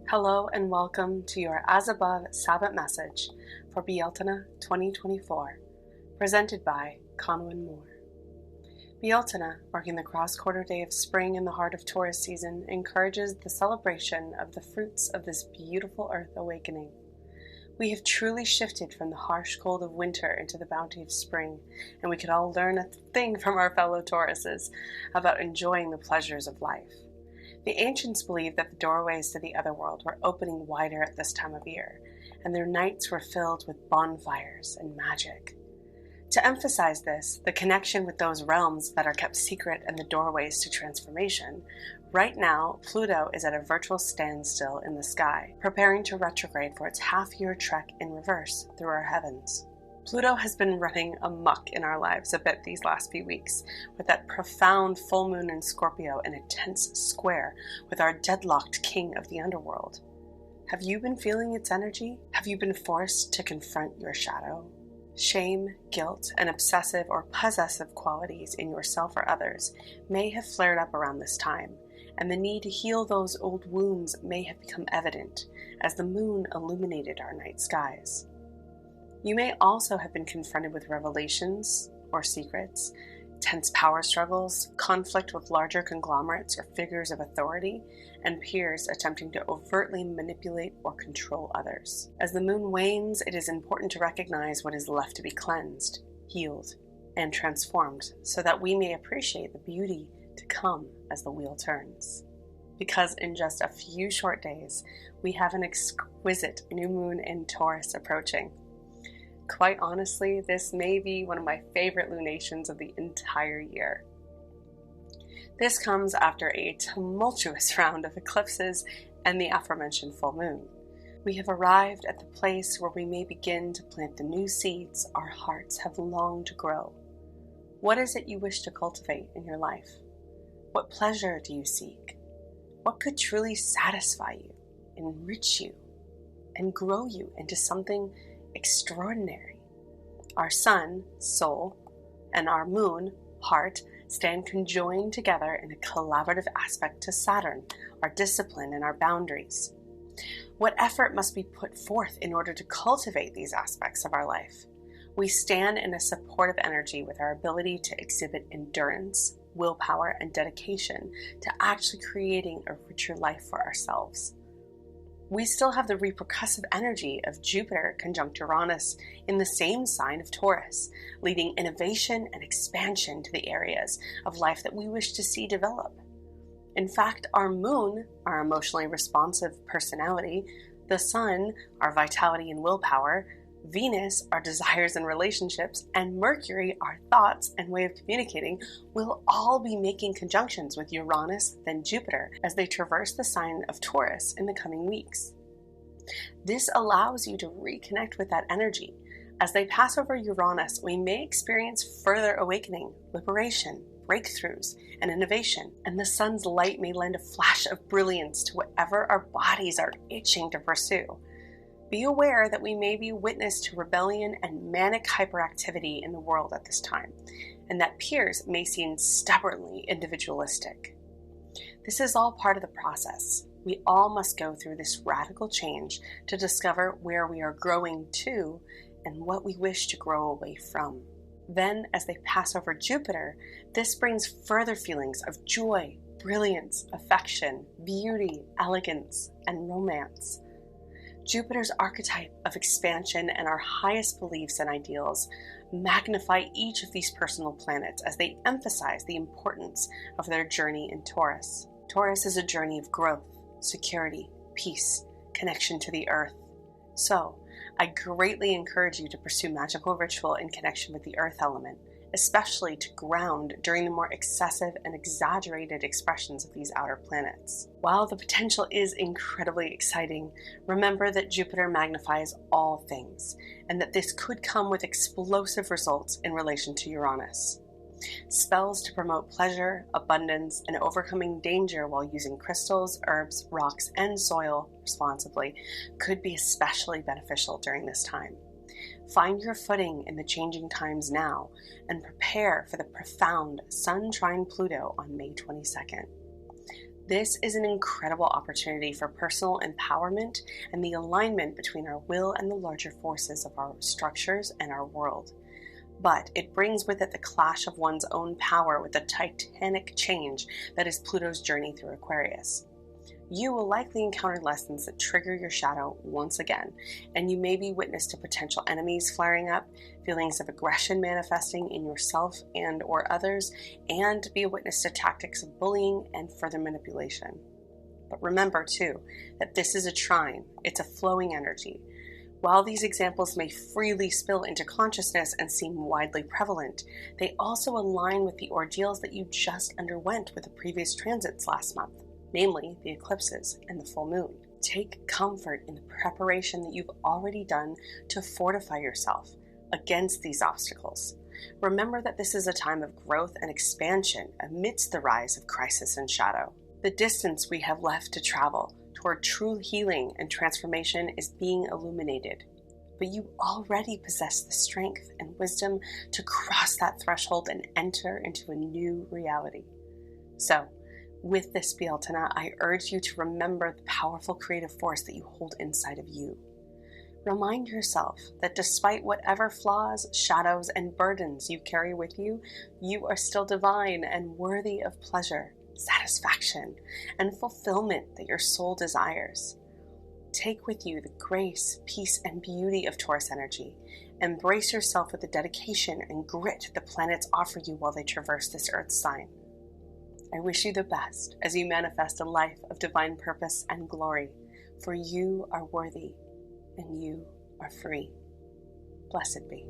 Hello and welcome to your As Above Sabbat message for Bealtaine 2024, presented by Cawnawyn Mor. Bealtaine, marking the cross-quarter day of spring in the heart of Taurus season, encourages the celebration of the fruits of this beautiful earth awakening. We have truly shifted from the harsh cold of winter into the bounty of spring, and we could all learn a thing from our fellow Tauruses about enjoying the pleasures of life. The ancients believed that the doorways to the otherworld were opening wider at this time of year, and their nights were filled with bonfires and magic. To emphasize this, the connection with those realms that are kept secret and the doorways to transformation, right now Pluto is at a virtual standstill in the sky, preparing to retrograde for its half-year trek in reverse through our heavens. Pluto has been running amok in our lives a bit these last few weeks, with that profound full moon in Scorpio in a tense square with our deadlocked king of the underworld. Have you been feeling its energy? Have you been forced to confront your shadow? Shame, guilt, and obsessive or possessive qualities in yourself or others may have flared up around this time, and the need to heal those old wounds may have become evident as the moon illuminated our night skies. You may also have been confronted with revelations or secrets, tense power struggles, conflict with larger conglomerates or figures of authority, and peers attempting to overtly manipulate or control others. As the moon wanes, it is important to recognize what is left to be cleansed, healed, and transformed so that we may appreciate the beauty to come as the wheel turns. Because in just a few short days, we have an exquisite new moon in Taurus approaching. Quite honestly, this may be one of my favorite lunations of the entire year. This comes after a tumultuous round of eclipses and the aforementioned full moon. We have arrived at the place where we may begin to plant the new seeds our hearts have longed to grow. What is it you wish to cultivate in your life? What pleasure do you seek? What could truly satisfy you, enrich you, and grow you into something extraordinary? Our sun, soul, and our moon, heart, stand conjoined together in a collaborative aspect to Saturn, our discipline and our boundaries. What effort must be put forth in order to cultivate these aspects of our life? We stand in a supportive energy with our ability to exhibit endurance, willpower, and dedication to actually creating a richer life for ourselves. We still have the repercussive energy of Jupiter conjunct Uranus in the same sign of Taurus, leading innovation and expansion to the areas of life that we wish to see develop. In fact, our moon, our emotionally responsive personality, the sun, our vitality and willpower, Venus, our desires and relationships, and Mercury, our thoughts and way of communicating, will all be making conjunctions with Uranus, then Jupiter, as they traverse the sign of Taurus in the coming weeks. This allows you to reconnect with that energy. As they pass over Uranus, we may experience further awakening, liberation, breakthroughs, and innovation, and the sun's light may lend a flash of brilliance to whatever our bodies are itching to pursue. Be aware that we may be witness to rebellion and manic hyperactivity in the world at this time, and that peers may seem stubbornly individualistic. This is all part of the process. We all must go through this radical change to discover where we are growing to and what we wish to grow away from. Then, as they pass over Jupiter, this brings further feelings of joy, brilliance, affection, beauty, elegance, and romance. Jupiter's archetype of expansion and our highest beliefs and ideals magnify each of these personal planets as they emphasize the importance of their journey in Taurus. Taurus is a journey of growth, security, peace, connection to the earth. So, I greatly encourage you to pursue magical ritual in connection with the earth element, especially to ground during the more excessive and exaggerated expressions of these outer planets. While the potential is incredibly exciting, remember that Jupiter magnifies all things, and that this could come with explosive results in relation to Uranus. Spells to promote pleasure, abundance, and overcoming danger while using crystals, herbs, rocks, and soil responsibly could be especially beneficial during this time. Find your footing in the changing times now and prepare for the profound Sun trine Pluto on May 22nd. This is an incredible opportunity for personal empowerment and the alignment between our will and the larger forces of our structures and our world. But it brings with it the clash of one's own power with the titanic change that is Pluto's journey through Aquarius. You will likely encounter lessons that trigger your shadow once again, and you may be witness to potential enemies flaring up, feelings of aggression manifesting in yourself and or others, and be a witness to tactics of bullying and further manipulation. But remember too, that this is a trine, it's a flowing energy. While these examples may freely spill into consciousness and seem widely prevalent, they also align with the ordeals that you just underwent with the previous transits last month, namely the eclipses and the full moon. Take comfort in the preparation that you've already done to fortify yourself against these obstacles. Remember that this is a time of growth and expansion amidst the rise of crisis and shadow. The distance we have left to travel toward true healing and transformation is being illuminated, but you already possess the strength and wisdom to cross that threshold and enter into a new reality. So, with this Bealtaine, I urge you to remember the powerful creative force that you hold inside of you. Remind yourself that despite whatever flaws, shadows, and burdens you carry with you, you are still divine and worthy of pleasure, satisfaction, and fulfillment that your soul desires. Take with you the grace, peace, and beauty of Taurus energy. Embrace yourself with the dedication and grit the planets offer you while they traverse this Earth sign. I wish you the best as you manifest a life of divine purpose and glory, for you are worthy and you are free. Blessed be.